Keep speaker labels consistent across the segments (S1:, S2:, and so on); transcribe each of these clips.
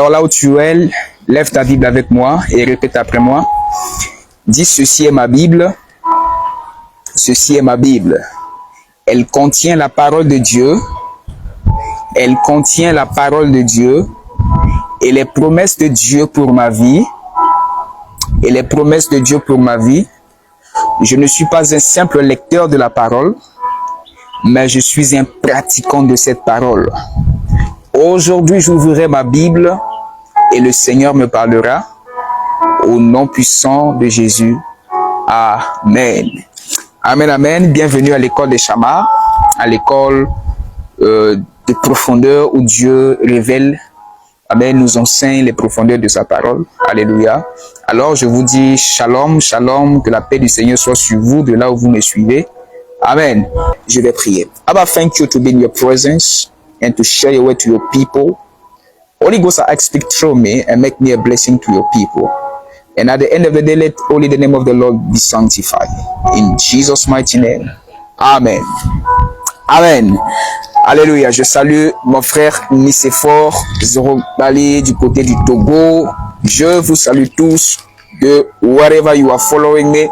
S1: Alors là où tu es, lève ta Bible avec moi et répète après moi. Dis, ceci est ma Bible. Ceci est ma Bible. Elle contient la parole de Dieu. Elle contient la parole de Dieu et les promesses de Dieu pour ma vie. Et les promesses de Dieu pour ma vie. Je ne suis pas un simple lecteur de la parole, mais je suis un pratiquant de cette parole. Aujourd'hui, j'ouvrirai ma Bible et le Seigneur me parlera au nom puissant de Jésus. Amen. Amen, amen. Bienvenue à l'école des Chamas, à l'école de profondeur où Dieu révèle, amen, nous enseigne les profondeurs de sa parole. Alléluia. Alors, je vous dis shalom, shalom, que la paix du Seigneur soit sur vous de là où vous me suivez. Amen. Je vais prier. Abba, thank you to be in your presence and to share your word to your people. Holy Ghost, I speak through me and make me a blessing to your people. And at the end of the day, let only the name of the Lord be sanctified. In Jesus' mighty name. Amen. Amen. Alléluia. Je salue mon frère Nicéphore Zorobali du côté du Togo. Je vous salue tous de wherever you are following me.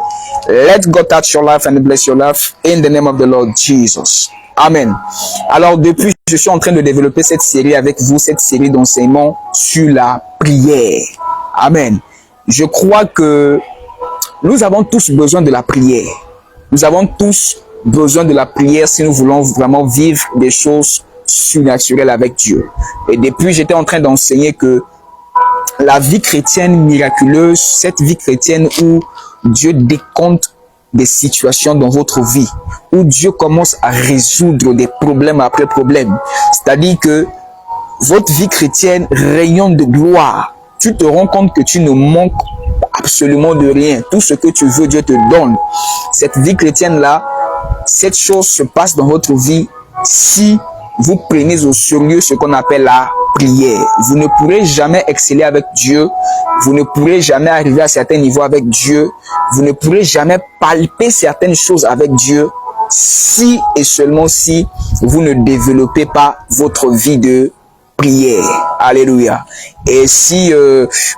S1: Let God touch your life and bless your life in the name of the Lord Jesus. Amen. Alors depuis, je suis en train de développer cette série avec vous, cette série d'enseignements sur la prière. Amen. Je crois que nous avons tous besoin de la prière. Nous avons tous besoin de la prière si nous voulons vraiment vivre des choses surnaturelles avec Dieu. Et depuis, j'étais en train d'enseigner que la vie chrétienne miraculeuse, cette vie chrétienne où Dieu décompte des situations dans votre vie, où Dieu commence à résoudre des problèmes après problèmes. C'est-à-dire que votre vie chrétienne rayonne de gloire. Tu te rends compte que tu ne manques absolument de rien. Tout ce que tu veux, Dieu te donne. Cette vie chrétienne-là, cette chose se passe dans votre vie si vous prenez au sérieux ce qu'on appelle la prière. Vous ne pourrez jamais exceller avec Dieu. Vous ne pourrez jamais arriver à certains niveaux avec Dieu. Vous ne pourrez jamais palper certaines choses avec Dieu si et seulement si vous ne développez pas votre vie de prière. Alléluia. Et si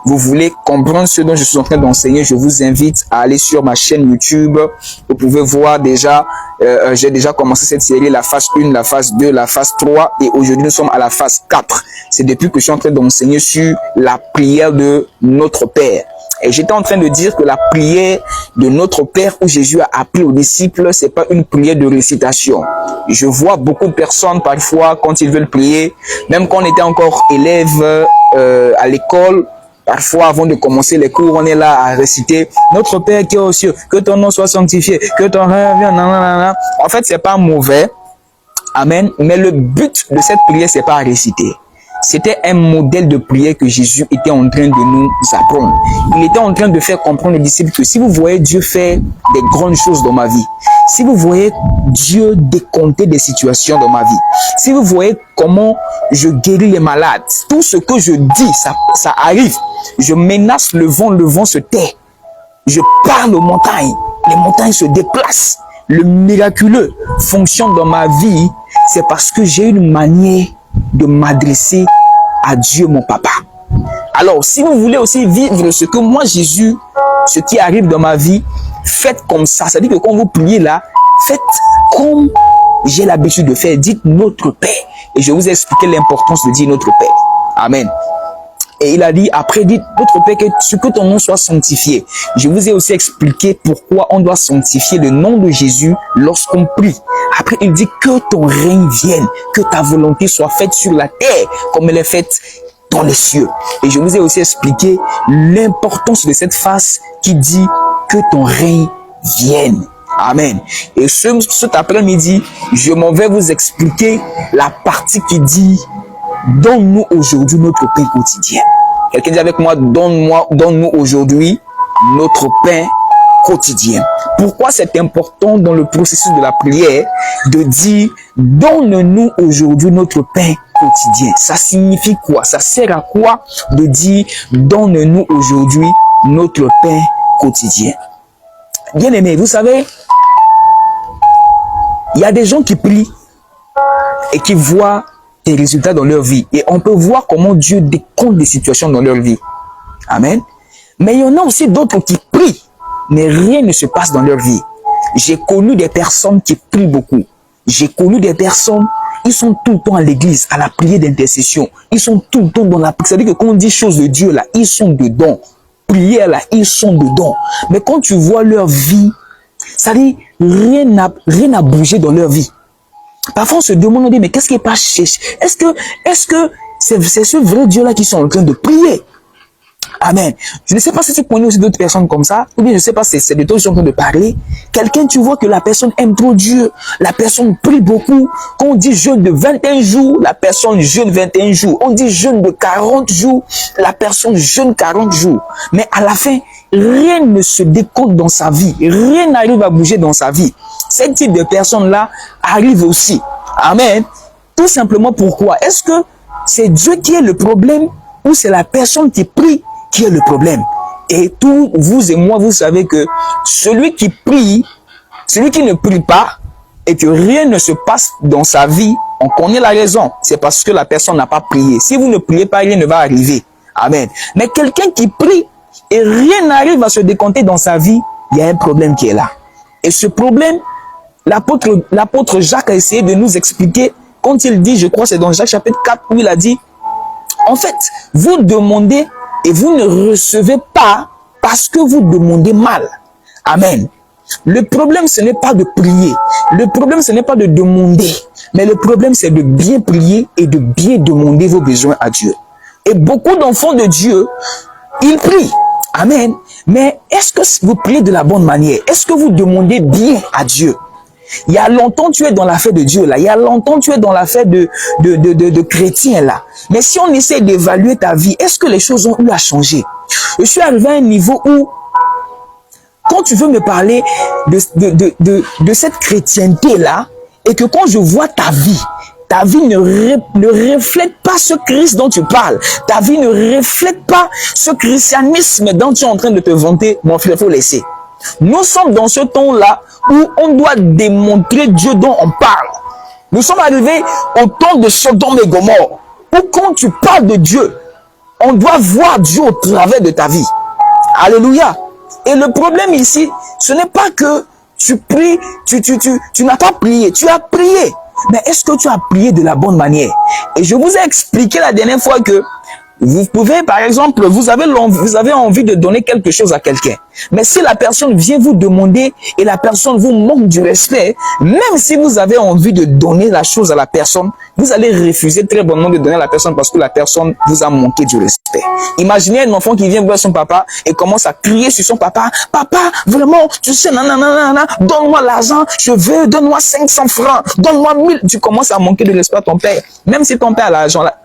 S1: vous voulez comprendre ce dont je suis en train d'enseigner, je vous invite à aller sur ma chaîne YouTube. Vous pouvez voir déjà, j'ai déjà commencé cette série, la phase 1, la phase 2, la phase 3 et aujourd'hui nous sommes à la phase 4. C'est depuis que je suis en train d'enseigner sur la prière de notre Père. Et j'étais en train de dire que la prière de notre Père où Jésus a appris aux disciples, c'est pas une prière de récitation. Je vois beaucoup de personnes parfois quand ils veulent prier, même quand on était encore élève à l'école, parfois avant de commencer les cours, on est là à réciter notre Père qui est aux cieux, que ton nom soit sanctifié, que ton règne vienne. En fait, c'est pas mauvais. Amen. Mais le but de cette prière, c'est pas à réciter. C'était un modèle de prière que Jésus était en train de nous apprendre. Il était en train de faire comprendre aux disciples que si vous voyez Dieu faire des grandes choses dans ma vie, si vous voyez Dieu décompter des situations dans ma vie, si vous voyez comment je guéris les malades, tout ce que je dis, ça arrive. Je menace le vent se tait. Je parle aux montagnes, les montagnes se déplacent. Le miraculeux fonctionne dans ma vie, c'est parce que j'ai une manière de m'adresser à Dieu mon papa. Alors si vous voulez aussi vivre ce que moi Jésus, ce qui arrive dans ma vie, faites comme ça. C'est-à-dire que quand vous priez là, faites comme j'ai l'habitude de faire. Dites notre Père. Et je vous ai expliqué l'importance de dire notre Père. Amen. Et il a dit, après, dites notre Père, que ton nom soit sanctifié. Je vous ai aussi expliqué pourquoi on doit sanctifier le nom de Jésus lorsqu'on prie. Après, il dit que ton règne vienne, que ta volonté soit faite sur la terre comme elle est faite dans les cieux. Et je vous ai aussi expliqué l'importance de cette phrase qui dit que ton règne vienne. Amen. Et cet après-midi, je m'en vais vous expliquer la partie qui dit donne-nous aujourd'hui notre pain quotidien. Quelqu'un dit avec moi, donne-nous aujourd'hui notre pain quotidien. Pourquoi c'est important dans le processus de la prière de dire donne-nous aujourd'hui notre pain quotidien? Ça signifie quoi? Ça sert à quoi de dire donne-nous aujourd'hui notre pain quotidien? Bien aimé, vous savez, il y a des gens qui prient et qui voient des résultats dans leur vie. Et on peut voir comment Dieu décompte des situations dans leur vie. Amen. Mais il y en a aussi d'autres qui prient, mais rien ne se passe dans leur vie. J'ai connu des personnes qui prient beaucoup. J'ai connu des personnes, ils sont tout le temps à l'église, à la prière d'intercession. Ils sont tout le temps dans la prière. C'est-à-dire que quand on dit choses de Dieu, là, ils sont dedans. Prière, là, ils sont dedans. Mais quand tu vois leur vie, ça dit, rien n'a bougé dans leur vie. Parfois, on se demande, on dit, mais qu'est-ce qui est pas chez... Est-ce que c'est ce vrai Dieu-là qui sont en train de prier? Amen. Je ne sais pas si tu connais aussi d'autres personnes comme ça, ou bien je ne sais pas si c'est de toi qui sont en train de parler. Quelqu'un, tu vois que la personne aime trop Dieu, la personne prie beaucoup. Quand on dit jeûne de 21 jours, la personne jeûne 21 jours. On dit jeûne de 40 jours, la personne jeûne 40 jours. Mais à la fin, rien ne se décompte dans sa vie, rien n'arrive à bouger dans sa vie. Ce type de personnes-là arrive aussi. Amen. Tout simplement pourquoi? Est-ce que c'est Dieu qui est le problème ou c'est la personne qui prie qui est le problème? Et tous vous et moi, vous savez que celui qui prie, celui qui ne prie pas et que rien ne se passe dans sa vie, on connaît la raison. C'est parce que la personne n'a pas prié. Si vous ne priez pas, rien ne va arriver. Amen. Mais quelqu'un qui prie et rien n'arrive à se décompter dans sa vie, il y a un problème qui est là. Et ce problème, l'apôtre Jacques a essayé de nous expliquer quand il dit, je crois c'est dans Jacques chapitre 4 où il a dit, en fait, vous demandez et vous ne recevez pas parce que vous demandez mal. Amen. Le problème, ce n'est pas de prier. Le problème, ce n'est pas de demander. Mais le problème, c'est de bien prier et de bien demander vos besoins à Dieu. Et beaucoup d'enfants de Dieu, ils prient. Amen. Mais est-ce que vous priez de la bonne manière? Est-ce que vous demandez bien à Dieu? Il y a longtemps, tu es dans l'affaire de Dieu, là. Il y a longtemps, tu es dans l'affaire de chrétien, là. Mais si on essaie d'évaluer ta vie, est-ce que les choses ont eu à changer? Je suis arrivé à un niveau où, quand tu veux me parler de cette chrétienté-là, et que quand je vois ta vie ne reflète pas ce Christ dont tu parles. Ta vie ne reflète pas ce christianisme dont tu es en train de te vanter, mon frère, il faut laisser. Nous sommes dans ce temps-là où on doit démontrer Dieu dont on parle. Nous sommes arrivés au temps de Sodome et Gomorrhe, où quand tu parles de Dieu, on doit voir Dieu au travers de ta vie. Alléluia. Et le problème ici, ce n'est pas que tu pries, tu n'as pas prié, tu as prié. Mais est-ce que tu as prié de la bonne manière? Et je vous ai expliqué la dernière fois que vous pouvez, par exemple, vous avez envie de donner quelque chose à quelqu'un. Mais si la personne vient vous demander et la personne vous manque du respect, même si vous avez envie de donner la chose à la personne, vous allez refuser très bonnement de donner à la personne parce que la personne vous a manqué du respect. Imaginez un enfant qui vient voir son papa et commence à crier sur son papa. Papa, vraiment, tu sais, nanana, donne-moi l'argent, je veux, donne-moi 500 francs, donne-moi 1000. Tu commences à manquer de respect à ton père. Même si ton père a l'argent là,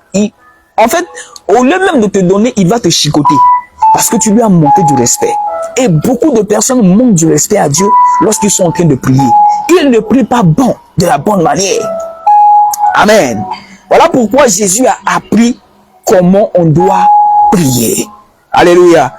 S1: en fait, au lieu même de te donner, il va te chicoter. Parce que tu lui as manqué du respect. Et beaucoup de personnes manquent du respect à Dieu lorsqu'ils sont en train de prier. Ils ne prient pas de la bonne manière. Amen. Voilà pourquoi Jésus a appris comment on doit prier. Alléluia.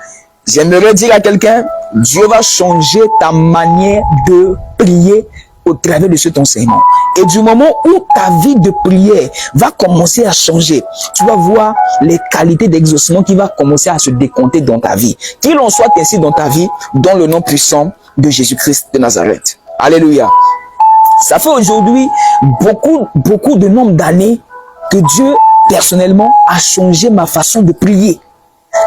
S1: J'aimerais dire à quelqu'un, Dieu va changer ta manière de prier au travers de cet enseignement. Et du moment où ta vie de prière va commencer à changer, tu vas voir les qualités d'exaucement qui vont commencer à se décompter dans ta vie. Qu'il en soit ainsi dans ta vie, dans le nom puissant de Jésus-Christ de Nazareth. Alléluia. Ça fait aujourd'hui beaucoup de nombre d'années que Dieu, personnellement, a changé ma façon de prier.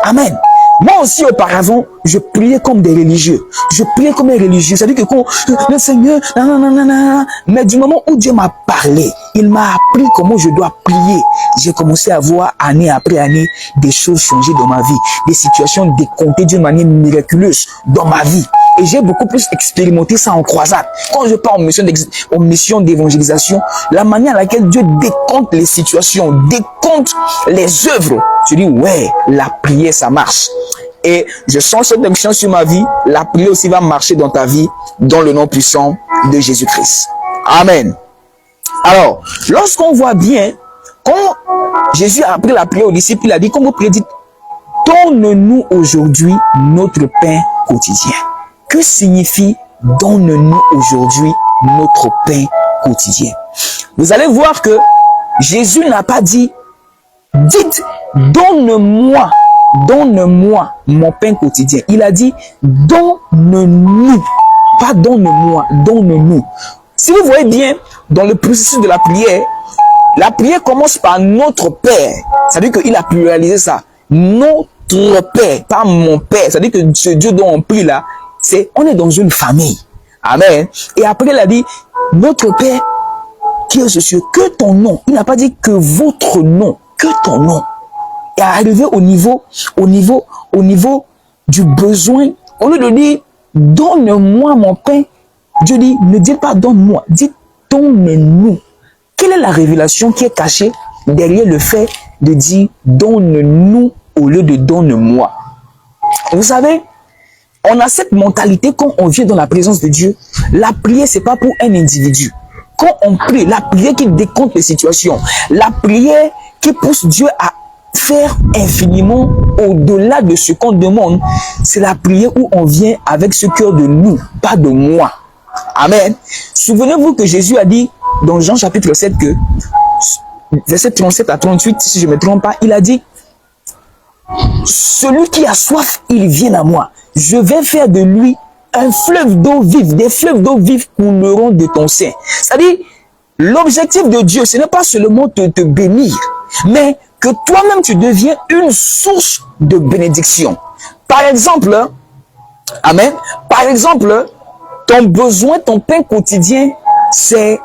S1: Amen. Moi aussi, auparavant, je priais comme des religieux. Je priais comme un religieux. C'est-à-dire que quand le Seigneur, mais du moment où Dieu m'a parlé, il m'a appris comment je dois prier. J'ai commencé à voir année après année des choses changer dans ma vie, des situations décomptées d'une manière miraculeuse dans ma vie. Et j'ai beaucoup plus expérimenté ça en croisade. Quand je pars en mission d'évangélisation, la manière à laquelle Dieu décompte les situations, décompte les œuvres, tu dis, ouais, la prière, ça marche. Et je sens cette action sur ma vie, la prière aussi va marcher dans ta vie, dans le nom puissant de Jésus-Christ. Amen. Alors, lorsqu'on voit bien, quand Jésus a appris la prière aux disciples, il a dit, comme vous prédit, donne-nous aujourd'hui notre pain quotidien. Que signifie donne-nous aujourd'hui notre pain quotidien? Vous allez voir que Jésus n'a pas dit, dites, donne-moi mon pain quotidien. Il a dit, donne-nous. Pas donne-moi, donne-nous. Si vous voyez bien, dans le processus de la prière commence par notre Père. C'est-à-dire qu'il a pluralisé ça. Notre Père, pas mon Père. C'est-à-dire que ce Dieu dont on prie là, on est dans une famille. Amen. Et après, il a dit, notre Père qui est aux cieux, que ton nom. Il n'a pas dit que votre nom, que ton nom. Et arrivé au niveau du besoin, au lieu de dire, donne-moi mon pain, Dieu dit, ne dites pas donne-moi, dites donne-nous. Quelle est la révélation qui est cachée derrière le fait de dire donne-nous au lieu de donne-moi? Vous savez, on a cette mentalité quand on vient dans la présence de Dieu. La prière, c'est pas pour un individu. Quand on prie, la prière qui décompte les situations, la prière qui pousse Dieu à faire infiniment au-delà de ce qu'on demande, c'est la prière où on vient avec ce cœur de nous, pas de moi. Amen. Souvenez-vous que Jésus a dit dans Jean chapitre 7 que, verset 37 à 38, si je ne me trompe pas, il a dit, celui qui a soif, il vient à moi. Je vais faire de lui un fleuve d'eau vive, des fleuves d'eau vive couleront de ton sein. C'est-à-dire, l'objectif de Dieu, ce n'est pas seulement de te bénir, mais que toi-même tu deviens une source de bénédiction. Par exemple, amen, par exemple, ton besoin, ton pain quotidien, c'est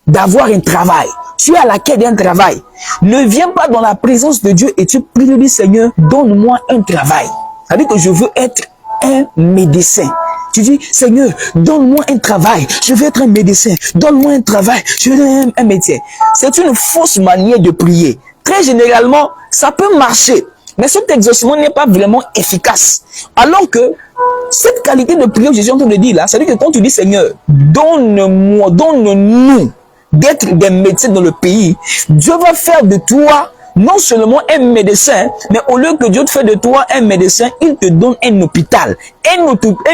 S1: d'avoir un travail. Tu es à la quête d'un travail. Ne viens pas dans la présence de Dieu et tu pries le Seigneur, donne-moi un travail. C'est-à-dire que je veux être un médecin. Tu dis, Seigneur, donne-moi un travail. Je veux être un médecin. Donne-moi un travail. Je veux être un médecin. C'est une fausse manière de prier. Très généralement, ça peut marcher. Mais cet exaucement n'est pas vraiment efficace. Alors que cette qualité de prière que Jésus est en train de dire là, c'est-à-dire que quand tu dis, Seigneur, donne-moi, donne-nous d'être des médecins dans le pays, Dieu va faire de toi non seulement un médecin, mais au lieu que Dieu te fait de toi un médecin, il te donne un hôpital. Un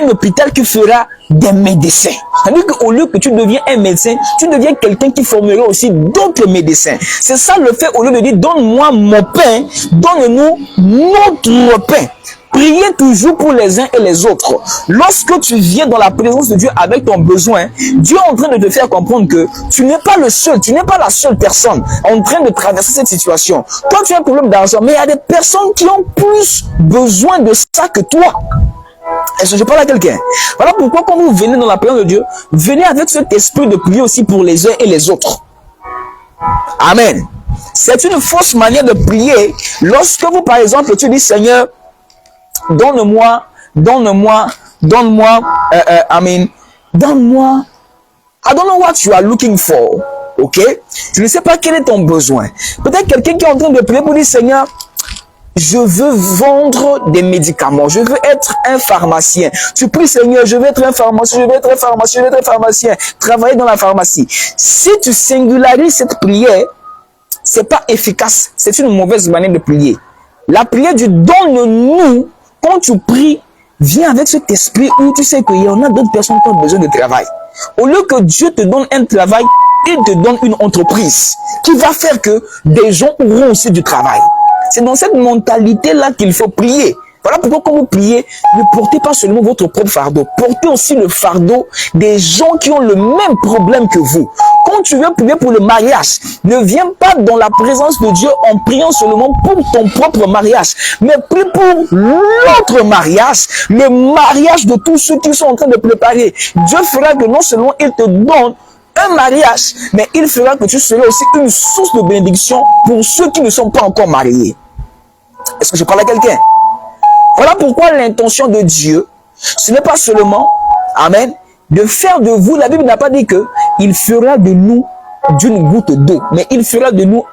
S1: hôpital qui fera des médecins. C'est-à-dire qu'au lieu que tu deviens un médecin, tu deviens quelqu'un qui formera aussi d'autres médecins. C'est ça le fait, au lieu de dire, donne-moi mon pain, donne-nous notre pain. Priez toujours pour les uns et les autres. Lorsque tu viens dans la présence de Dieu avec ton besoin, Dieu est en train de te faire comprendre que tu n'es pas le seul, tu n'es pas la seule personne en train de traverser cette situation. Toi, tu as un problème d'argent, mais il y a des personnes qui ont plus besoin de ça que toi. Est-ce que je parle à quelqu'un? Voilà pourquoi quand vous venez dans la présence de Dieu, venez avec cet esprit de prier aussi pour les uns et les autres. Amen. C'est une fausse manière de prier. Lorsque vous, par exemple, tu dis, Seigneur, donne-moi, I don't know what you are looking for, ok? Je ne sais pas quel est ton besoin. Peut-être quelqu'un qui est en train de prier pour dire, Seigneur, je veux vendre des médicaments, je veux être un pharmacien. Tu pries, Seigneur, je veux être un pharmacien, je veux être un pharmacien, je veux être un pharmacien, travailler dans la pharmacie. Si tu singularises cette prière, c'est pas efficace, c'est une mauvaise manière de prier. La prière du donne-nous, quand tu pries, viens avec cet esprit où tu sais qu'il y en a d'autres personnes qui ont besoin de travail. Au lieu que Dieu te donne un travail, il te donne une entreprise qui va faire que des gens auront aussi du travail. C'est dans cette mentalité-là qu'il faut prier. Voilà pourquoi quand vous priez, ne portez pas seulement votre propre fardeau, portez aussi le fardeau des gens qui ont le même problème que vous. Quand tu veux prier pour le mariage, ne viens pas dans la présence de Dieu en priant seulement pour ton propre mariage, mais prie pour l'autre mariage, le mariage de tous ceux qui sont en train de préparer. Dieu fera que non seulement il te donne un mariage, mais il fera que tu seras aussi une source de bénédiction pour ceux qui ne sont pas encore mariés. Est-ce que je parle à quelqu'un? Voilà pourquoi l'intention de Dieu, ce n'est pas seulement, amen, de faire de vous, la Bible n'a pas dit que il fera de nous d'une goutte d'eau, mais il fera de nous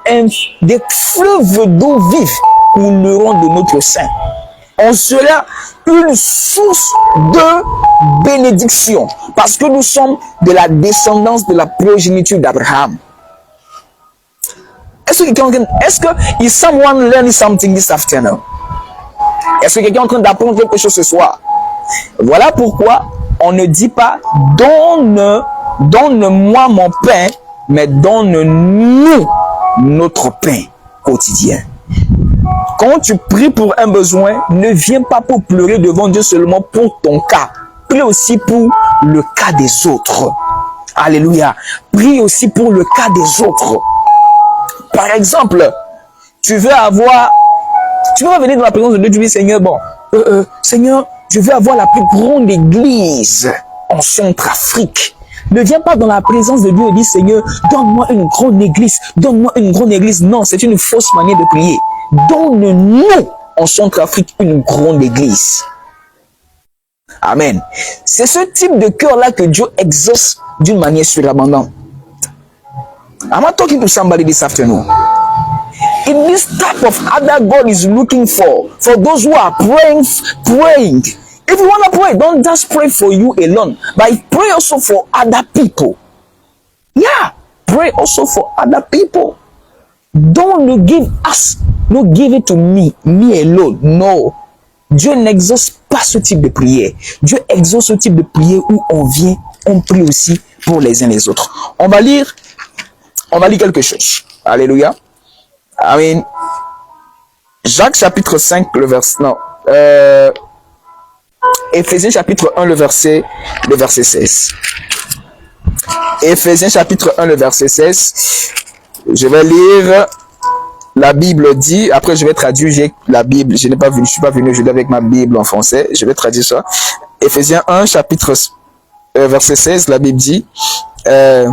S1: des fleuves d'eau vive couleront de notre sein. On sera une source de bénédiction parce que nous sommes de la descendance de la progéniture d'Abraham. Est-ce que is someone learning something this afternoon? Est-ce que quelqu'un est en train d'apprendre quelque chose ce soir? Voilà pourquoi on ne dit pas donne-moi mon pain, mais donne-nous notre pain quotidien. Quand tu pries pour un besoin, ne viens pas pour pleurer devant Dieu seulement pour ton cas. Prie aussi pour le cas des autres. Alléluia. Prie aussi pour le cas des autres. Par exemple, tu veux venir dans la présence de Dieu, tu dis Seigneur, Seigneur, je veux avoir la plus grande église en Centrafrique. Ne viens pas dans la présence de Dieu et dis Seigneur, donne-moi une grande église, donne-moi une grande église. Non, c'est une fausse manière de prier. Donne-nous en Centrafrique une grande église. Amen. C'est ce type de cœur-là que Dieu exauce d'une manière surabondante. I'm not talking to somebody this afternoon. In this type of other God is looking for those who are praying. If you want to pray, don't just pray for you alone, but pray also for other people. Yeah, pray also for other people. Don't give it to me alone. No. Dieu n'exauce pas ce type de prière. Dieu exauce ce type de prière où on prie aussi pour les uns les autres. On va lire quelque chose. Alléluia. Amen. Jacques chapitre 5, le verset, non, Éphésiens chapitre 1, le verset 16. Éphésiens chapitre 1, le verset 16. Je vais lire. La Bible dit, après je vais traduire la Bible, je suis pas venu aujourd'hui avec ma Bible en français, je vais traduire ça. Éphésiens 1, chapitre verset 16, la Bible dit, I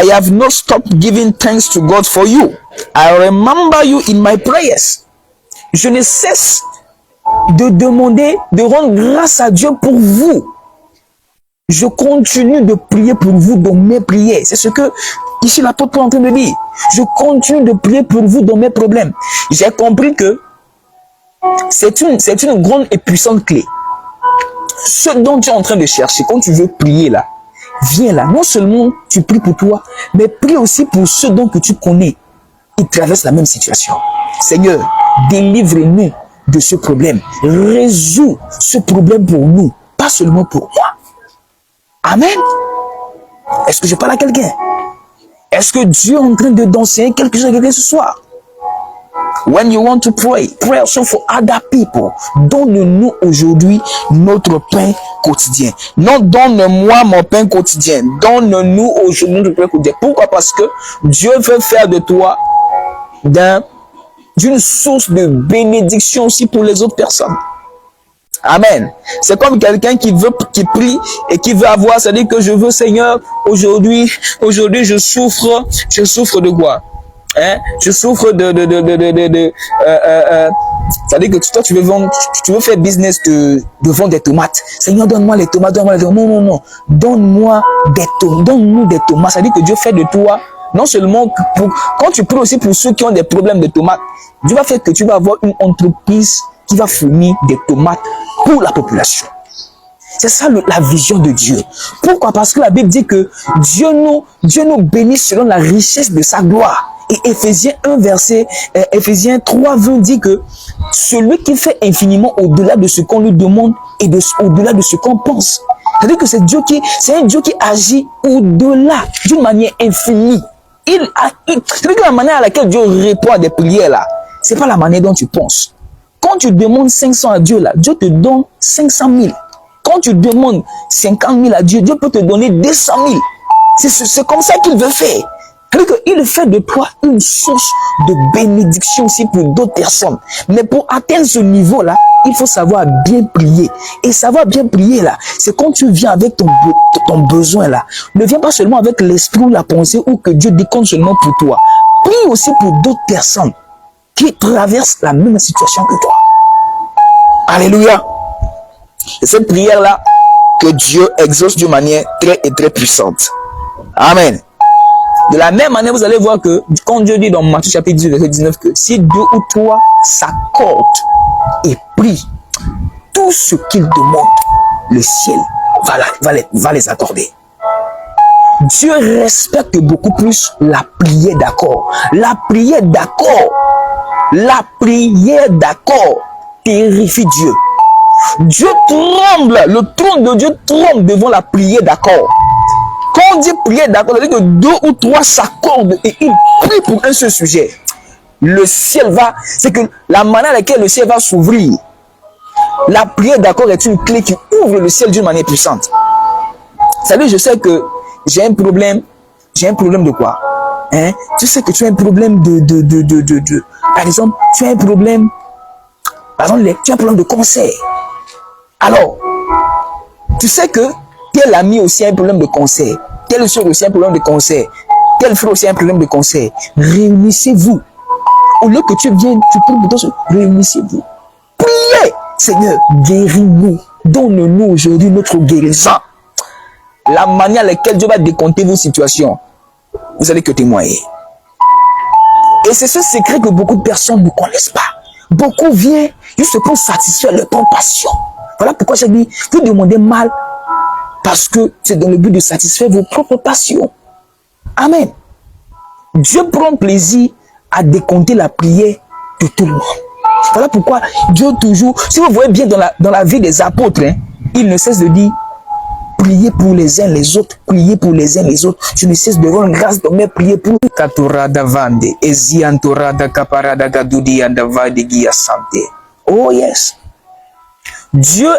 S1: have not stopped giving thanks to God for you. I remember you in my prayers. Je ne cesse de demander, de rendre grâce à Dieu pour vous. Je continue de prier pour vous dans mes prières. C'est ce que ici l'apôtre est en train de dire. Je continue de prier pour vous dans mes problèmes. J'ai compris que c'est une grande et puissante clé. Ce dont tu es en train de chercher, quand tu veux prier là, viens là. Non seulement tu pries pour toi, mais prie aussi pour ceux dont que tu connais. Ils traversent la même situation. Seigneur, délivre-nous de ce problème. Résous ce problème pour nous, pas seulement pour moi. Amen. Est-ce que je parle à quelqu'un? Est-ce que Dieu est en train de danser quelque chose à quelqu'un ce soir? When you want to pray, pray also for other people. Donne-nous aujourd'hui notre pain quotidien. Non, donne-moi mon pain quotidien. Donne-nous aujourd'hui notre pain quotidien. Pourquoi? Parce que Dieu veut faire de toi d'une source de bénédiction aussi pour les autres personnes. Amen. C'est comme quelqu'un qui prie et qui veut avoir, c'est-à-dire que je veux, Seigneur, aujourd'hui je souffre de quoi? Je souffre c'est-à-dire que toi, tu veux faire business de vendre des tomates. Seigneur, donne-moi les tomates, Non. Donne-nous des tomates. C'est-à-dire que Dieu fait de toi, non seulement quand tu pries aussi pour ceux qui ont des problèmes de tomates, Dieu va faire que tu vas avoir une entreprise qui va fournir des tomates pour la population. C'est ça la vision de Dieu. Pourquoi? Parce que la Bible dit que Dieu nous bénit selon la richesse de sa gloire. Et Éphésiens 3, 20 dit que celui qui fait infiniment au-delà de ce qu'on lui demande et au-delà de ce qu'on pense. C'est-à-dire que c'est un Dieu qui agit au-delà d'une manière infinie. C'est-à-dire que la manière à laquelle Dieu répond à des prières là, c'est pas la manière dont tu penses. Quand tu demandes 500 à Dieu là, Dieu te donne 500 000. Quand tu demandes 50 000 à Dieu, Dieu peut te donner 200 000. C'est comme ça qu'il veut faire. Il fait de toi une source de bénédiction aussi pour d'autres personnes. Mais pour atteindre ce niveau-là, il faut savoir bien prier. Et savoir bien prier là, c'est quand tu viens avec ton besoin là. Ne viens pas seulement avec l'esprit ou la pensée ou que Dieu décompte seulement pour toi. Prie aussi pour d'autres personnes qui traversent la même situation que toi. Alléluia. C'est cette prière-là que Dieu exauce d'une manière très et très puissante. Amen. De la même manière, vous allez voir que quand Dieu dit dans Matthieu chapitre 10, verset 19 que si 2 ou 3 s'accordent et prient, tout ce qu'ils demandent, le ciel va les accorder. Dieu respecte beaucoup plus la prière d'accord. La prière d'accord terrifie Dieu. Dieu tremble, le trône de Dieu tremble devant la prière d'accord. Quand on dit prier d'accord, c'est-à-dire que 2 ou 3 s'accordent et ils prient pour un seul sujet, le ciel va, c'est que la manière à laquelle le ciel va s'ouvrir, la prière d'accord est une clé qui ouvre le ciel d'une manière puissante. Vous savez, je sais que j'ai un problème de quoi? Hein? Tu sais que tu as un problème par exemple, tu as un problème, tu as un problème de cancer. Alors, tu sais que tel ami aussi a un problème de cancer, telle soeur aussi a un problème de cancer, tel frère aussi a un problème de cancer. Réunissez-vous. Au lieu que tu viennes, tu pries pour toi, réunissez-vous. Priez, Seigneur, guéris-nous. Donne-nous aujourd'hui notre guérison. La manière à laquelle Dieu va décompter vos situations, vous allez que témoigner. Et c'est ce secret que beaucoup de personnes ne connaissent pas. Beaucoup viennent juste pour satisfaire leur propre passion. Voilà pourquoi j'ai dit, vous demandez mal, parce que c'est dans le but de satisfaire vos propres passions. Amen. Dieu prend plaisir à décompter la prière de tout le monde. Voilà pourquoi Dieu toujours, si vous voyez bien dans la vie des apôtres, hein, il ne cesse de dire, priez pour les uns les autres, priez pour les uns les autres. Je ne cesse de rendre grâce de me prier pour oh yes. Dieu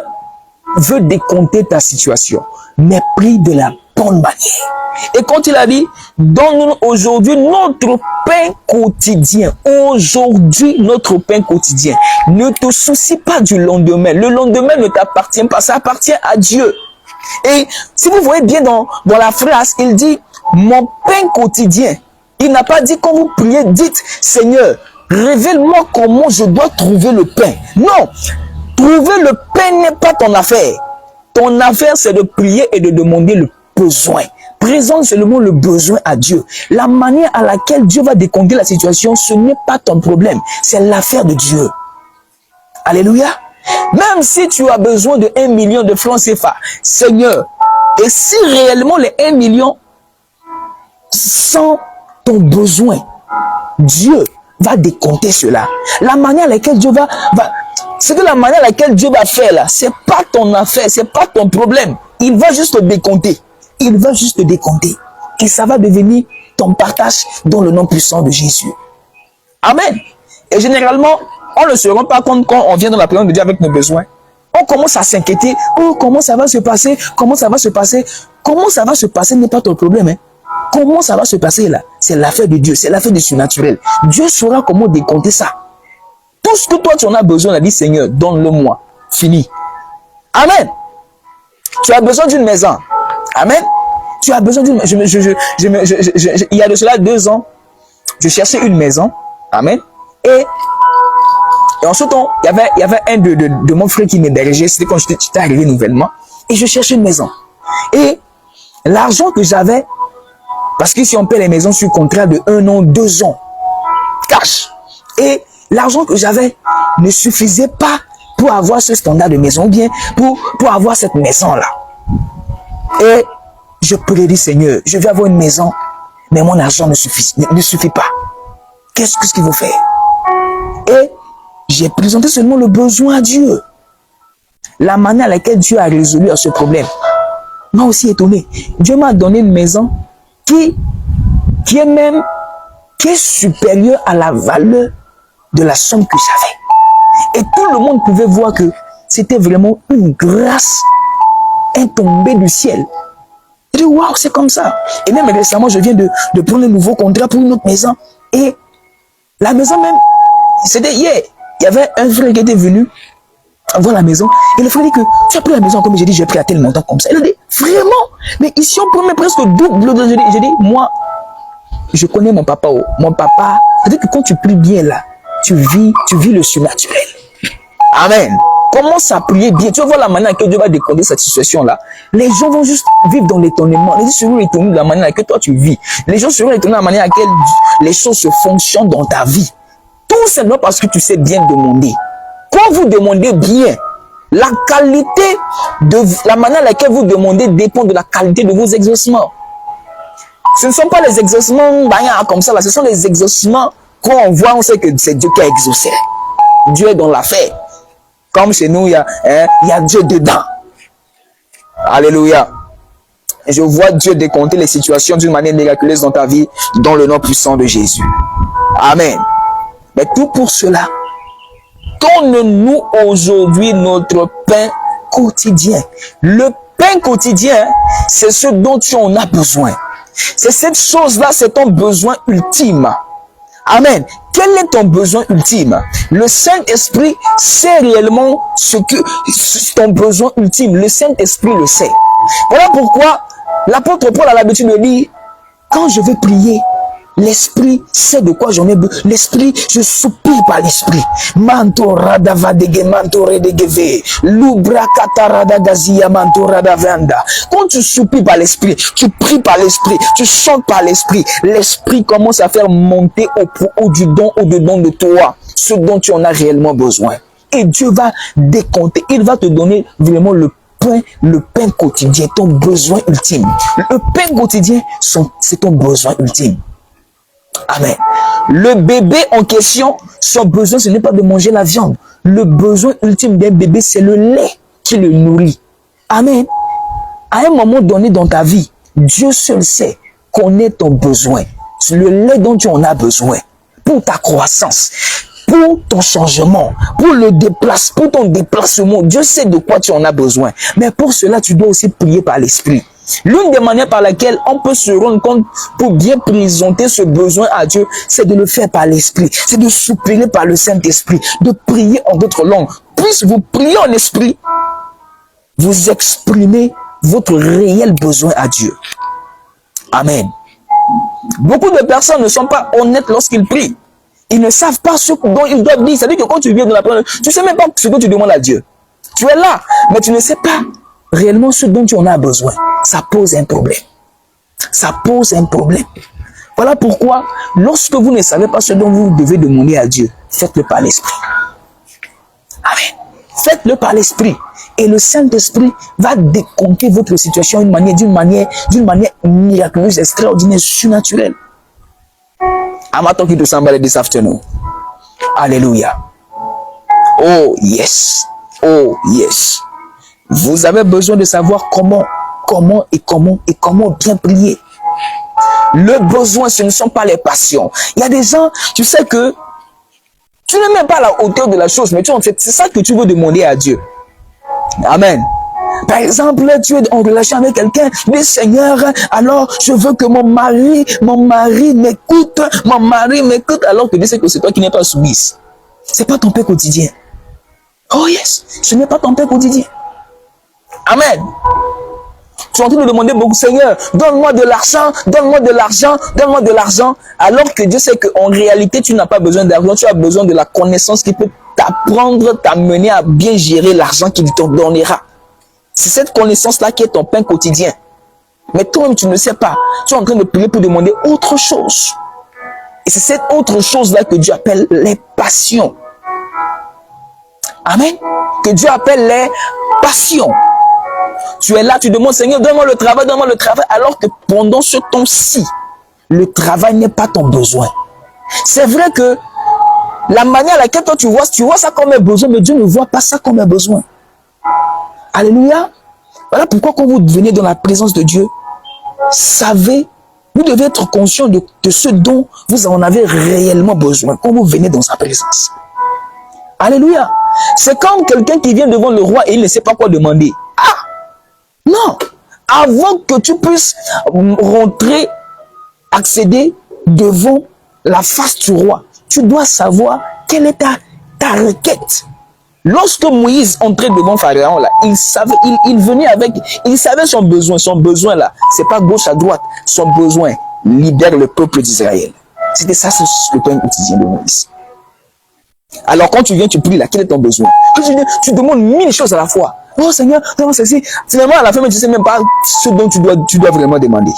S1: veut décompter ta situation, mais prie de la bonne manière. Et quand il a dit, donne-nous aujourd'hui notre pain quotidien. Aujourd'hui, notre pain quotidien. Ne te soucie pas du lendemain. Le lendemain ne t'appartient pas, ça appartient à Dieu. Et si vous voyez bien dans la phrase, il dit, mon pain quotidien. Il n'a pas dit, quand vous priez, dites, Seigneur, révèle-moi comment je dois trouver le pain. Non, trouver le pain n'est pas ton affaire. Ton affaire, c'est de prier et de demander le besoin. Présente seulement le besoin à Dieu. La manière à laquelle Dieu va décompter la situation, ce n'est pas ton problème. C'est l'affaire de Dieu. Alléluia. Même si tu as besoin de 1 million de francs CFA, Seigneur, et si réellement les 1 million sont ton besoin, Dieu va décompter cela. La manière à laquelle Dieu c'est que la manière à laquelle Dieu va faire là, c'est pas ton affaire, c'est pas ton problème. Il va juste te décompter. Il va juste te décompter. Et ça va devenir ton partage dans le nom puissant de Jésus. Amen. Et généralement, on ne se rend pas compte quand on vient dans la présence de Dieu avec nos besoins. On commence à s'inquiéter. Oh, comment ça va se passer? Comment ça va se passer? Comment ça va se passer n'est pas ton problème. Hein? Comment ça va se passer là? C'est l'affaire de Dieu. C'est l'affaire du surnaturel. Dieu saura comment décompter ça. Tout ce que toi tu en as besoin, on a dit Seigneur, donne-le-moi. Fini. Amen. Tu as besoin d'une maison. Amen. Tu as besoin d'une... il y a de cela 2 ans, je cherchais une maison. Amen. Et en ce temps, il y avait un de mon frère qui m'hébergeait. C'était quand j'étais arrivé nouvellement. Et je cherchais une maison. Et l'argent que j'avais, parce que si on paie les maisons sur contrat de 1 an, 2 ans, cash. Et l'argent que j'avais ne suffisait pas pour avoir ce standard de maison, ou bien pour avoir cette maison-là. Et je prie, Seigneur, je vais avoir une maison, mais mon argent ne suffit pas. Qu'est-ce qu'il faut faire? Et j'ai présenté seulement le besoin à Dieu. La manière à laquelle Dieu a résolu ce problème m'a aussi étonné. Dieu m'a donné une maison qui est supérieure à la valeur de la somme que j'avais. Et tout le monde pouvait voir que c'était vraiment une grâce tombée du ciel. Je dis, waouh, c'est comme ça. Et même récemment, je viens de prendre un nouveau contrat pour une autre maison. Et la maison même, c'était hier. Il y avait un frère qui était venu voir la maison. Et le frère dit que tu as pris la maison comme j'ai dit, j'ai pris à tel montant comme ça. Il a dit, vraiment? Mais ici, on promet presque double. J'ai dit, moi, je connais mon papa. Mon papa, c'est-à-dire que quand tu pries bien là, tu vis le surnaturel. Amen. Commence à prier bien. Tu vas voir la manière à laquelle Dieu va décompter cette situation-là. Les gens vont juste vivre dans l'étonnement. Les gens seront étonnés de la manière à laquelle toi tu vis. Les gens seront étonnés de la manière à laquelle les choses se fonctionnent dans ta vie. Tout simplement parce que tu sais bien demander. Quand vous demandez bien, la qualité de la manière à laquelle vous demandez dépend de la qualité de vos exaucements. Ce ne sont pas les exaucements comme ça, là. Ce sont les exaucements quand on voit, on sait que c'est Dieu qui a exaucé. Dieu est dans l'affaire. Comme chez nous, il y a Dieu dedans. Alléluia. je vois Dieu décompter les situations d'une manière miraculeuse dans ta vie, dans le nom puissant de Jésus. Amen. Mais tout pour cela, donne-nous aujourd'hui notre pain quotidien. Le pain quotidien, c'est ce dont tu en as besoin. C'est cette chose-là, c'est ton besoin ultime. Amen. Quel est ton besoin ultime? Le Saint-Esprit sait réellement ce que ton besoin ultime. Le Saint-Esprit le sait. Voilà pourquoi l'apôtre Paul a l'habitude de dire, quand je vais prier, l'Esprit sait de quoi j'en ai besoin. L'Esprit, je soupire par l'Esprit. Quand tu soupires par l'Esprit, tu pries par l'Esprit, tu chantes par l'Esprit, l'Esprit commence à faire monter au-dedans de toi ce dont tu en as réellement besoin. Et Dieu va décompter, il va te donner vraiment le pain quotidien, ton besoin ultime. Le pain quotidien, c'est ton besoin ultime. Amen. Le bébé en question, son besoin, ce n'est pas de manger la viande. Le besoin ultime d'un bébé, c'est le lait qui le nourrit. Amen. À un moment donné dans ta vie, Dieu seul sait, connaît ton besoin. C'est le lait dont tu en as besoin pour ta croissance, pour ton changement, pour ton déplacement. Dieu sait de quoi tu en as besoin. Mais pour cela, tu dois aussi prier par l'Esprit. L'une des manières par laquelle on peut se rendre compte pour bien présenter ce besoin à Dieu, c'est de le faire par l'Esprit. C'est de soupirer par le Saint-Esprit, de prier en d'autres langues. Puisque vous priez en esprit, vous exprimez votre réel besoin à Dieu. Amen. Beaucoup de personnes ne sont pas honnêtes lorsqu'ils prient. Ils ne savent pas ce dont ils doivent dire. C'est-à-dire que quand tu viens de la prière, tu ne sais même pas ce que tu demandes à Dieu. Tu es là, mais tu ne sais pas réellement ce dont tu en as besoin. Ça pose un problème. Ça pose un problème. Voilà pourquoi, lorsque vous ne savez pas ce dont vous devez demander à Dieu, faites-le par l'Esprit. Amen. Faites-le par l'Esprit. Et le Saint-Esprit va décompter votre situation d'une manière miraculeuse, extraordinaire, surnaturelle. I'm talking to somebody this afternoon. Alléluia. Oh yes. Oh yes. Vous avez besoin de savoir comment bien prier. Le besoin, ce ne sont pas les passions. Il y a des gens, tu sais que tu n'es même pas à la hauteur de la chose, mais c'est ça que tu veux demander à Dieu. Amen. Par exemple, tu es en relation avec quelqu'un, mais Seigneur, alors je veux que mon mari m'écoute, alors que Dieu sait que c'est toi qui n'es pas soumise. C'est pas ton pain quotidien. Oh yes, ce n'est pas ton pain quotidien. Amen. Tu es en train de demander beaucoup, Seigneur, donne-moi de l'argent, alors que Dieu sait qu'en réalité, tu n'as pas besoin d'argent, tu as besoin de la connaissance qui peut t'amener à bien gérer l'argent qu'il te donnera. C'est cette connaissance-là qui est ton pain quotidien. Mais toi-même, tu ne sais pas. Tu es en train de prier pour demander autre chose. Et c'est cette autre chose-là que Dieu appelle les passions. Amen. Que Dieu appelle les passions. Tu es là, tu demandes, Seigneur, donne-moi le travail, alors que pendant ce temps-ci, le travail n'est pas ton besoin. C'est vrai que la manière à laquelle toi tu vois ça comme un besoin, mais Dieu ne voit pas ça comme un besoin. Alléluia. Voilà pourquoi quand vous venez dans la présence de Dieu, vous devez être conscient de ce dont vous en avez réellement besoin quand vous venez dans sa présence. Alléluia. C'est comme quelqu'un qui vient devant le roi et il ne sait pas quoi demander. Ah! Non! Avant que tu puisses accéder devant la face du roi, tu dois savoir quelle est ta requête. Lorsque Moïse entrait devant Pharaon, là, il savait son besoin. Son besoin là, c'est pas gauche à droite. Son besoin, libère le peuple d'Israël. C'était ça, c'est le pain quotidien de Moïse. Alors quand tu viens, tu pries là, quel est ton besoin? Tu demandes 1000 choses à la fois. Oh Seigneur, non, ceci. Finalement, à la fin, tu ne sais même pas ce dont tu dois vraiment demander.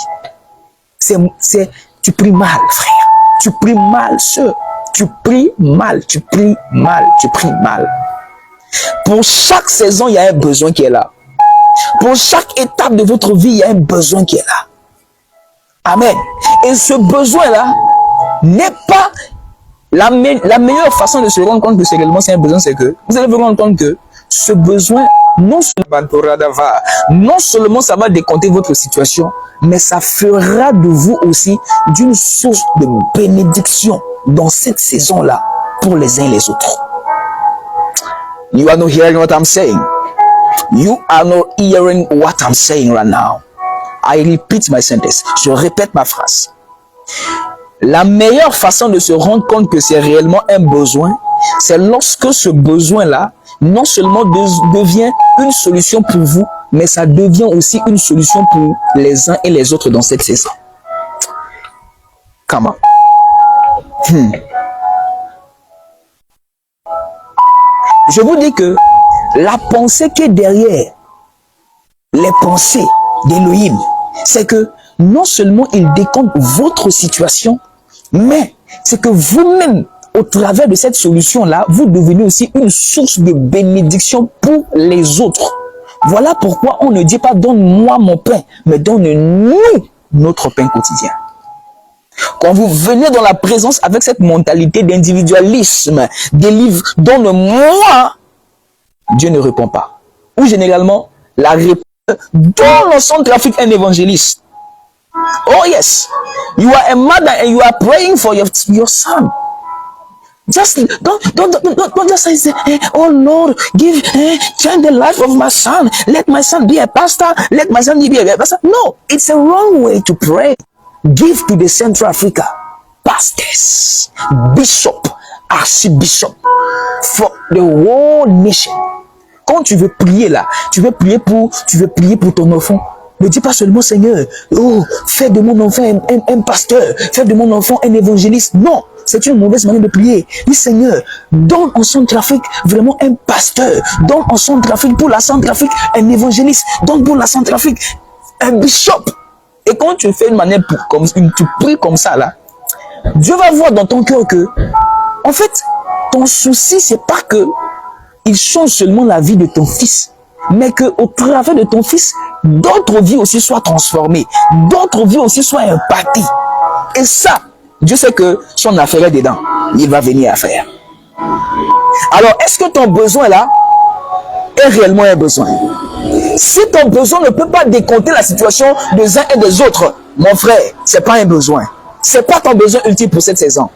S1: Tu pries mal, frère. Tu pries mal, sœur. Tu pries mal. Pour chaque saison, il y a un besoin qui est là. Pour chaque étape de votre vie, il y a un besoin qui est là. Amen. Et ce besoin-là n'est pas la meilleure façon de se rendre compte que c'est réellement un besoin, c'est que vous allez vous rendre compte que ce besoin non seulement ça va décompter votre situation, mais ça fera de vous aussi d'une source de bénédiction dans cette saison-là pour les uns et les autres. You are not hearing what I'm saying. You are not hearing what I'm saying right now. I repeat my sentence. Je répète ma phrase. La meilleure façon de se rendre compte que c'est réellement un besoin, c'est lorsque ce besoin-là, non seulement devient une solution pour vous, mais ça devient aussi une solution pour les uns et les autres dans cette saison. Come on. Je vous dis que la pensée qui est derrière les pensées d'Élohim, c'est que non seulement il décompte votre situation, mais c'est que vous-même, au travers de cette solution-là, vous devenez aussi une source de bénédiction pour les autres. Voilà pourquoi on ne dit pas « donne-moi mon pain », mais « donne-nous notre pain quotidien ». Quand vous venez dans la présence avec cette mentalité d'individualisme, délivre, donne-moi, Dieu ne répond pas. Ou généralement, la réponse, donne le centrafrique un évangéliste. Oh yes, you are a mother and you are praying for your son. Just don't just say, oh Lord, change the life of my son. Let my son be a pastor. Let my son be a pastor. No, it's a wrong way to pray. Give to the Central Africa pastors, bishop, archbishop for the whole nation. Quand tu veux prier là, tu veux prier pour ton enfant. Ne dis pas seulement Seigneur, oh, fais de mon enfant un pasteur, fais de mon enfant un évangéliste. Non, c'est une mauvaise manière de prier. Dis Seigneur, donne en Centrafrique vraiment un pasteur, donne en Centrafrique pour la Centrafrique un évangéliste, donne pour la Centrafrique un bishop. Et quand tu fais une manière tu pries comme ça là, Dieu va voir dans ton cœur que, en fait, ton souci c'est pas que il change seulement la vie de ton fils, mais que au travers de ton fils, d'autres vies aussi soient transformées, d'autres vies aussi soient impactées. Et ça, Dieu sait que son affaire est dedans. Il va venir à faire. Alors, est-ce que ton besoin là est réellement un besoin? Si ton besoin ne peut pas décompter la situation des uns et des autres, mon frère, c'est pas un besoin. C'est pas ton besoin ultime pour cette saison.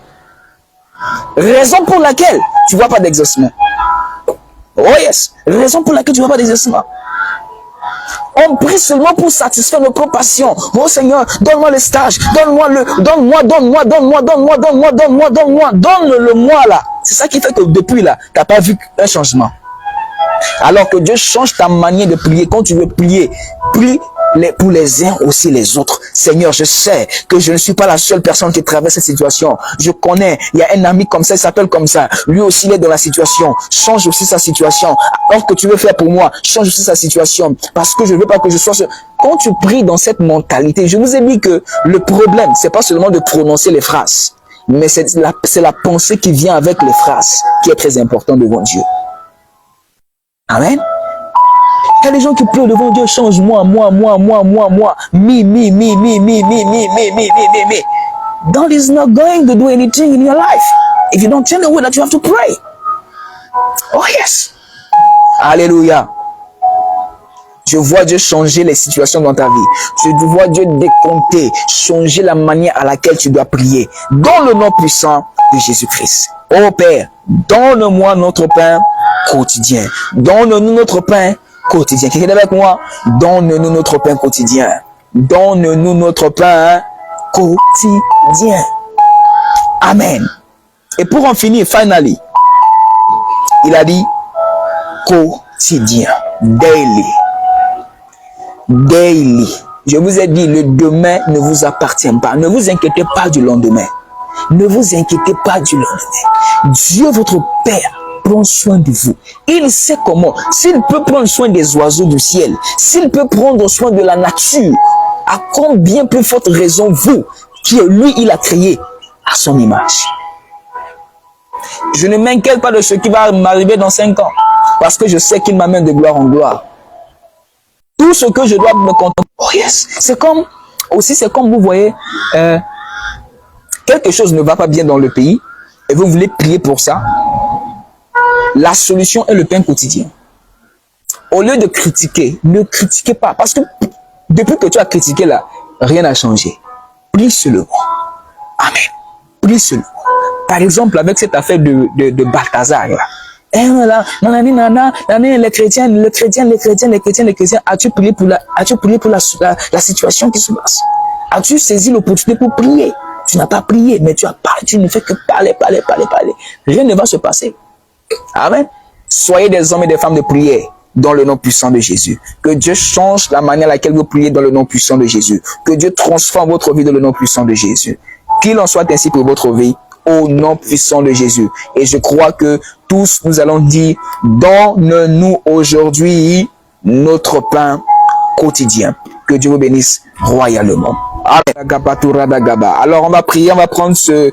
S1: Raison pour laquelle tu vois pas d'exaucement. Oh yes, raison pour laquelle tu vois pas d'exaucement. On prie seulement pour satisfaire notre passion. Oh Seigneur, donne-moi le stage, donne le moi là. C'est ça qui fait que depuis là, tu n'as pas vu un changement. Alors que Dieu change ta manière de prier. Quand tu veux prier, prie pour les uns aussi les autres. Seigneur, je sais que je ne suis pas la seule personne qui traverse cette situation. Je connais, il y a un ami comme ça, il s'appelle comme ça. Lui aussi, il est dans la situation. Change aussi sa situation. Alors que tu veux faire pour moi, change aussi sa situation. Parce que je ne veux pas que je sois seul. Quand tu pries dans cette mentalité, je vous ai dit que le problème, c'est pas seulement de prononcer les phrases, mais c'est la pensée qui vient avec les phrases qui est très important devant Dieu. Amen. Il y a des gens qui pleurent devant Dieu, change-moi, moi. Me. God is not going to do anything in your life if you don't tell the way that you have to pray. Oh yes. Alléluia. Je vois Dieu changer les situations dans ta vie. Je vois Dieu décompter, changer la manière à laquelle tu dois prier. Dans le nom puissant de Jésus-Christ. Oh Père, donne-moi notre pain quotidien. Donne-nous notre pain quotidien. Quelqu'un est avec moi? Donne-nous notre pain quotidien. Donne-nous notre pain quotidien. Amen. Et pour en finir, finally, il a dit quotidien. Daily. Je vous ai dit, le demain ne vous appartient pas. Ne vous inquiétez pas du lendemain. Ne vous inquiétez pas du lendemain. Dieu, votre Père, prend soin de vous. Il sait comment. S'il peut prendre soin des oiseaux du ciel, s'il peut prendre soin de la nature, à combien plus forte raison vous, qui lui, il a créé à son image. Je ne m'inquiète pas de ce qui va m'arriver dans 5 ans, parce que je sais qu'il m'amène de gloire en gloire. Tout ce que je dois me contenter. Oh yes, c'est comme vous voyez, quelque chose ne va pas bien dans le pays et vous voulez prier pour ça. La solution est le pain quotidien. Au lieu de critiquer, ne critiquez pas. Parce que depuis que tu as critiqué là, rien n'a changé. Prie seulement. Amen. Prie seulement. Par exemple, avec cette affaire de Balthazar, là. Les chrétiens, as-tu prié pour la situation qui se passe? As-tu saisi l'opportunité pour prier? Tu n'as pas prié, mais tu ne fais que parler. Rien ne va se passer. Amen. Soyez des hommes et des femmes de prière dans le nom puissant de Jésus. Que Dieu change la manière à laquelle vous priez dans le nom puissant de Jésus. Que Dieu transforme votre vie dans le nom puissant de Jésus. Qu'il en soit ainsi pour votre vie au nom puissant de Jésus. Et je crois que tous nous allons dire, donne-nous aujourd'hui notre pain quotidien. Que Dieu vous bénisse royalement. Alors on va prier, on va prendre ce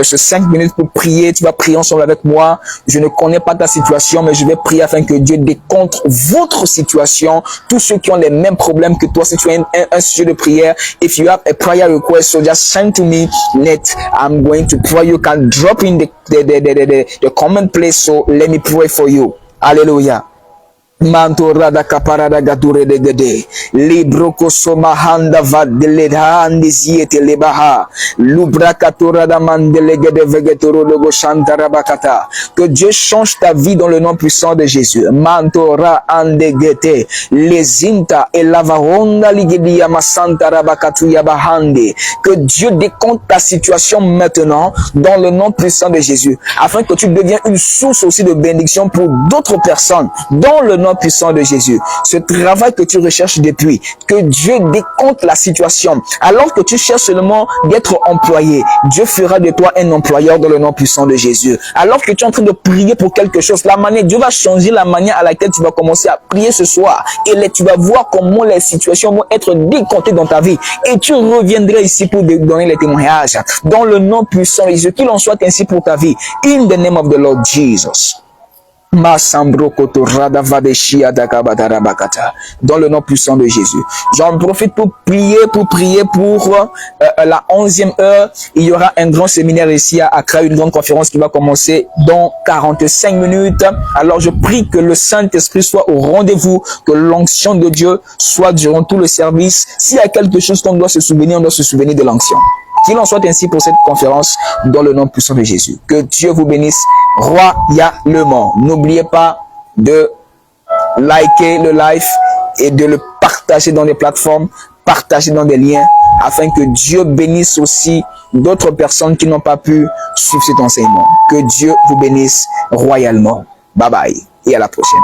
S1: 5 minutes pour prier. Tu vas prier ensemble avec moi. Je ne connais pas ta situation, mais je vais prier afin que Dieu décontre votre situation. Tous ceux qui ont les mêmes problèmes que toi, si tu as un sujet de prière, if you have a prayer request, so just send to me. Net, I'm going to pray. You can drop in the comment place, so let me pray for you. Hallelujah. Mantorada caparada gadure de gede libro kosoma handa vadele handi ziete lebaha lubra katora da mandele gede vegetoro logo shantara bakata. Que Dieu change ta vie dans le nom puissant de Jésus. Mantora ande gete lezinta et lavaronda ligedia masantara bakatuya bahande. Que Dieu décompte ta situation maintenant dans le nom puissant de Jésus, afin que tu deviennes une source aussi de bénédiction pour d'autres personnes dans le nom puissant de Jésus. Ce travail que tu recherches depuis, que Dieu décompte la situation. Alors que tu cherches seulement d'être employé, Dieu fera de toi un employeur dans le nom puissant de Jésus. Alors que tu es en train de prier pour quelque chose, Dieu va changer la manière à laquelle tu vas commencer à prier ce soir. Et tu vas voir comment les situations vont être décomptées dans ta vie. Et tu reviendras ici pour donner les témoignages. Dans le nom puissant de Jésus, qu'il en soit ainsi pour ta vie. In the name of the Lord Jesus. Dans le nom puissant de Jésus. J'en profite pour prier pour la 11e heure. Il y aura un grand séminaire ici à Accra, une grande conférence qui va commencer dans 45 minutes. Alors je prie que le Saint-Esprit soit au rendez-vous, que l'onction de Dieu soit durant tout le service. S'il y a quelque chose qu'on doit se souvenir, on doit se souvenir de l'onction. Qu'il en soit ainsi pour cette conférence dans le nom puissant de Jésus. Que Dieu vous bénisse royalement. N'oubliez pas de liker le live et de le partager dans les plateformes, partager dans des liens, afin que Dieu bénisse aussi d'autres personnes qui n'ont pas pu suivre cet enseignement. Que Dieu vous bénisse royalement. Bye bye et à la prochaine.